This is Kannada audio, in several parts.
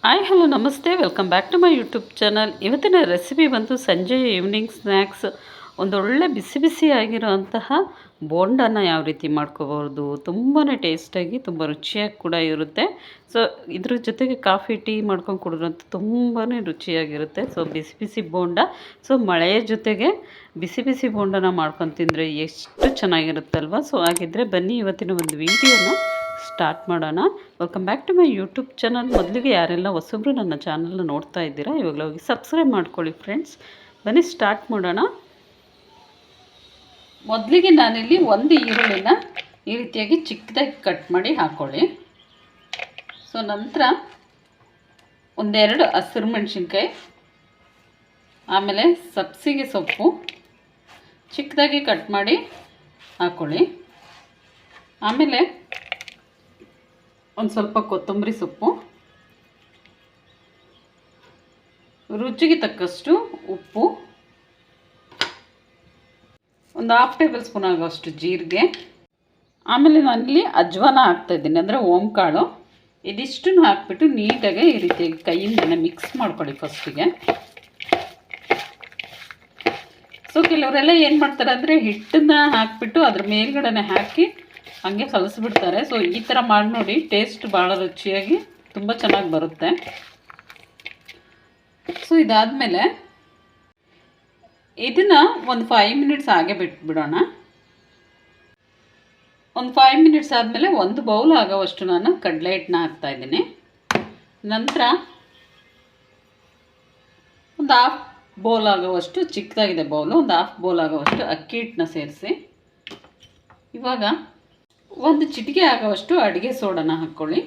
ಹಾಯ್ ಹಲೋ ನಮಸ್ತೆ, welcome back to my YouTube channel. ಇವತ್ತಿನ ರೆಸಿಪಿ ಬಂದು ಸಂಜೆ ಈವ್ನಿಂಗ್ ಸ್ನ್ಯಾಕ್ಸ್ ಒಂದೊಳ್ಳೆ ಬಿಸಿ ಬಿಸಿ ಆಗಿರೋಂತಹ ಬೋಂಡನ ಯಾವ ರೀತಿ ಮಾಡ್ಕೋಬೋದು. ತುಂಬಾ ಟೇಸ್ಟಾಗಿ ತುಂಬ ರುಚಿಯಾಗಿ ಕೂಡ ಇರುತ್ತೆ. ಸೊ ಇದ್ರ ಜೊತೆಗೆ ಕಾಫಿ ಟೀ ಮಾಡ್ಕೊಂಡು ಕುಡಿದ್ರಂತೂ ತುಂಬಾ ರುಚಿಯಾಗಿರುತ್ತೆ. ಸೊ ಬಿಸಿ ಬಿಸಿ ಬೋಂಡ, ಸೊ ಮಳೆಯ ಜೊತೆಗೆ ಬಿಸಿ ಬಿಸಿ ಬೋಂಡನ ಮಾಡ್ಕೊಂಡು ತಿಂದರೆ ಎಷ್ಟು ಚೆನ್ನಾಗಿರುತ್ತಲ್ವ. ಸೊ ಹಾಗಿದ್ದರೆ ಬನ್ನಿ ಇವತ್ತಿನ ಒಂದು ವಿಡಿಯೋನ ಸ್ಟಾರ್ಟ್ ಮಾಡೋಣ. Welcome back to my YouTube channel. ಮೊದಲಿಗೆ ಯಾರೆಲ್ಲ ಹೊಸಬ್ರು ನನ್ನ ಚಾನಲ್ನ ನೋಡ್ತಾ ಇದ್ದೀರಾ, ಇವಾಗಲೇ ಹೋಗಿ ಸಬ್ಸ್ಕ್ರೈಬ್ ಮಾಡ್ಕೊಳ್ಳಿ ಫ್ರೆಂಡ್ಸ್. ಬನ್ನಿ ಸ್ಟಾರ್ಟ್ ಮಾಡೋಣ. ಮೊದಲಿಗೆ ನಾನಿಲ್ಲಿ ಒಂದು ಈರುಳ್ಳಿನ ಈ ರೀತಿಯಾಗಿ ಚಿಕ್ಕದಾಗಿ ಕಟ್ ಮಾಡಿ ಹಾಕ್ಕೊಳ್ಳಿ. ಸೊ ನಂತರ ಒಂದೆರಡು ಹಸಿರು ಮೆಣಸಿನ್ಕಾಯಿ, ಆಮೇಲೆ ಸಬ್ಸಿಗೆ ಸೊಪ್ಪು ಚಿಕ್ಕದಾಗಿ ಕಟ್ ಮಾಡಿ ಹಾಕ್ಕೊಳ್ಳಿ. ಆಮೇಲೆ ಒಂದು ಸ್ವಲ್ಪ ಕೊತ್ತಂಬರಿ ಸೊಪ್ಪು, ರುಚಿಗೆ ತಕ್ಕಷ್ಟು ಉಪ್ಪು, ಒಂದು 1/2 ಟೇಬಲ್ ಸ್ಪೂನ್ ಆಗೋಷ್ಟು ಜೀರಿಗೆ, ಆಮೇಲೆ ನಾನಿಲ್ಲಿ ಅಜ್ವಾನ ಹಾಕ್ತಾಯಿದ್ದೀನಿ, ಅಂದರೆ ಓಂಕಾಳು. ಇದಿಷ್ಟನ್ನು ಹಾಕ್ಬಿಟ್ಟು ನೀಟಾಗಿ ಈ ರೀತಿಯಾಗಿ ಕೈಯಿಂದನೇ ಮಿಕ್ಸ್ ಮಾಡ್ಕೊಳ್ಳಿ ಫಸ್ಟಿಗೆ. ಸೊ ಕೆಲವರೆಲ್ಲ ಏನು ಮಾಡ್ತಾರೆ ಅಂದರೆ ಹಿಟ್ಟನ್ನು ಹಾಕಿಬಿಟ್ಟು ಅದ್ರ ಮೇಲ್ಗಡೆ ಹಾಕಿ ಹಾಗೆ ಕಲಿಸ್ಬಿಡ್ತಾರೆ. ಸೊ ಈ ಥರ ಮಾಡಿ ನೋಡಿ, ಟೇಸ್ಟ್ ಭಾಳ ರುಚಿಯಾಗಿ ತುಂಬ ಚೆನ್ನಾಗಿ ಬರುತ್ತೆ. ಸೊ ಇದಾದಮೇಲೆ ಇದನ್ನು ಒಂದು 5 ಮಿನಿಟ್ಸ್ ಹಾಗೆ ಬಿಟ್ಬಿಡೋಣ. ಒಂದು 5 ಮಿನಿಟ್ಸ್ ಆದಮೇಲೆ ಒಂದು ಬೌಲ್ ಆಗೋವಷ್ಟು ನಾನು ಕಡಲೆ ಹಿಟ್ಟನ್ನ ಹಾಕ್ತಾಯಿದ್ದೀನಿ. ನಂತರ ಒಂದು 1/2 ಬೌಲ್ ಆಗೋವಷ್ಟು, ಚಿಕ್ಕದಾಗಿದೆ ಬೌಲು, ಒಂದು 1/2 ಬೌಲ್ ಆಗೋವಷ್ಟು ಅಕ್ಕಿ ಹಿಟ್ಟನ್ನ ಸೇರಿಸಿ ಇವಾಗ ಒಂದು ಚಿಟಿಕೆ ಆಗೋವಷ್ಟು ಅಡುಗೆ ಸೋಡಾನ ಹಾಕ್ಕೊಳ್ಳಿ.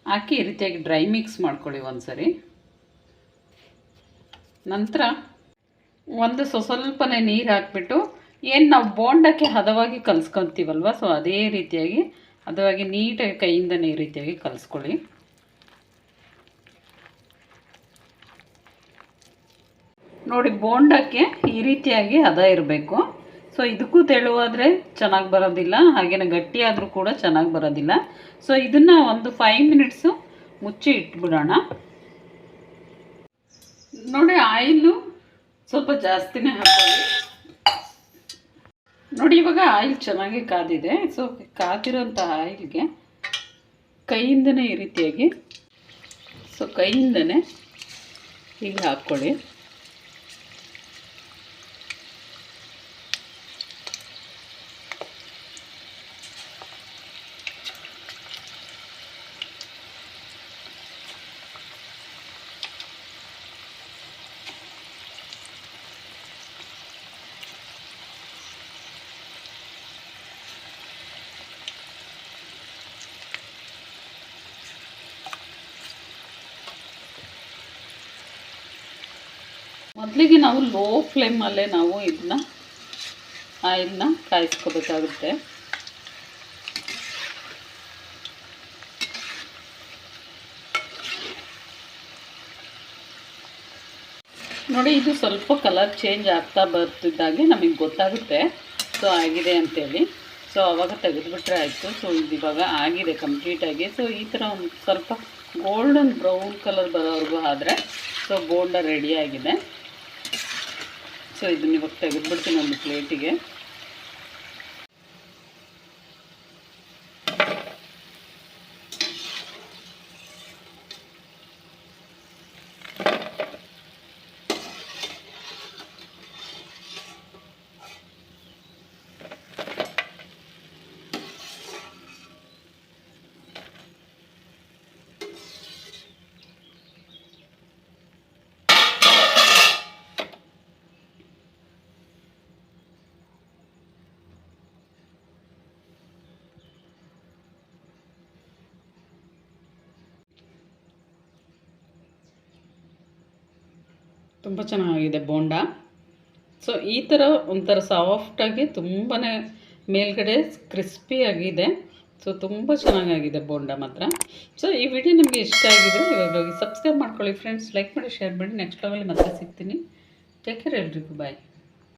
ಹಾಕಿ ಈ ರೀತಿಯಾಗಿ ಡ್ರೈ ಮಿಕ್ಸ್ ಮಾಡ್ಕೊಳ್ಳಿ ಒಂದು ಸರಿ. ನಂತರ ಒಂದು ಸ್ವಲ್ಪನೇ ನೀರು ಹಾಕ್ಬಿಟ್ಟು ಏನು ನಾವು ಬೋಂಡಕ್ಕೆ ಹದವಾಗಿ ಕಲಿಸ್ಕೊತೀವಲ್ವ, ಸೊ ಅದೇ ರೀತಿಯಾಗಿ ಹದವಾಗಿ ನೀಟಾಗಿ ಕೈಯಿಂದನೇ ಈ ರೀತಿಯಾಗಿ ಕಲಿಸ್ಕೊಳ್ಳಿ. ನೋಡಿ, ಬೋಂಡಕ್ಕೆ ಈ ರೀತಿಯಾಗಿ ಹದ ಇರಬೇಕು. ಸೊ ಇದಕ್ಕೂ ತೆಳುವಾದರೆ ಚೆನ್ನಾಗಿ ಬರೋದಿಲ್ಲ, ಹಾಗೆಯೇ ಗಟ್ಟಿಯಾದರೂ ಕೂಡ ಚೆನ್ನಾಗಿ ಬರೋದಿಲ್ಲ. ಸೊ ಇದನ್ನು ಒಂದು 5 ಮಿನಿಟ್ಸು ಮುಚ್ಚಿ ಇಟ್ಬಿಡೋಣ. ನೋಡಿ, ಆಯಿಲು ಸ್ವಲ್ಪ ಜಾಸ್ತಿನೇ ಹಾಕೊಳ್ಳಿ. ನೋಡಿ, ಇವಾಗ ಆಯಿಲ್ ಚೆನ್ನಾಗಿ ಕಾದಿದೆ. ಸೊ ಕಾದಿರೋಂಥ ಆಯಿಲ್ಗೆ ಕೈಯಿಂದನೇ ಈ ರೀತಿಯಾಗಿ, ಸೊ ಕೈಯಿಂದನೇ ಹೀಗೆ ಹಾಕ್ಕೊಳ್ಳಿ. ಮೊದಲಿಗೆ ನಾವು ಲೋ ಫ್ಲೇಮಲ್ಲೇ ನಾವು ಇದನ್ನ ಆಯಿಲ್ನ ಕಾಯಿಸ್ಕೋಬೇಕಾಗುತ್ತೆ. ನೋಡಿ, ಇದು ಸ್ವಲ್ಪ ಕಲರ್ ಚೇಂಜ್ ಆಗ್ತಾ ಬರ್ತಿದ್ದಾಗೆ ನಮಗೆ ಗೊತ್ತಾಗುತ್ತೆ ಸೊ ಆಗಿದೆ ಅಂತೇಳಿ. ಸೊ ಆವಾಗ ತೆಗೆದುಬಿಟ್ರೆ ಆಯಿತು. ಸೊ ಇದು ಇವಾಗ ಆಗಿದೆ ಕಂಪ್ಲೀಟಾಗಿ. ಸೊ ಈ ಥರ ಒಂದು ಸ್ವಲ್ಪ ಗೋಲ್ಡನ್ ಬ್ರೌನ್ ಕಲರ್ ಬರೋವರೆಗೂ ಆದರೆ ಸೊ ಬೋಂಡ ರೆಡಿಯಾಗಿದೆ. ಸೊ ಇದನ್ನ ಇವಾಗ ತೆಗೆದುಬಿಡ್ತೀನಿ ಒಂದು ಪ್ಲೇಟಿಗೆ. ತುಂಬ ಚೆನ್ನಾಗಿದೆ ಬೋಂಡ. ಸೊ ಈ ಥರ ಒಂಥರ ಸಾಫ್ಟಾಗಿ ತುಂಬಾ ಮೇಲ್ಗಡೆ ಕ್ರಿಸ್ಪಿಯಾಗಿದೆ. ಸೊ ತುಂಬ ಚೆನ್ನಾಗಾಗಿದೆ ಬೋಂಡ ಮಾತ್ರ. ಸೊ ಈ ವಿಡಿಯೋ ನಿಮಗೆ ಇಷ್ಟ ಆಗಿದ್ರೆ ಇವಾಗ ಹೋಗಿ ಸಬ್ಸ್ಕ್ರೈಬ್ ಮಾಡ್ಕೊಳ್ಳಿ ಫ್ರೆಂಡ್ಸ್. ಲೈಕ್ ಮಾಡಿ, ಶೇರ್ ಮಾಡಿ. ನೆಕ್ಸ್ಟ್ ಲೆವೆಲ್ ಮತ್ತೆ ಸಿಗ್ತೀನಿ. ಟೇಕ್ ಕೇರ್ ಎಲ್ರಿಗೂ. ಬಾಯ್.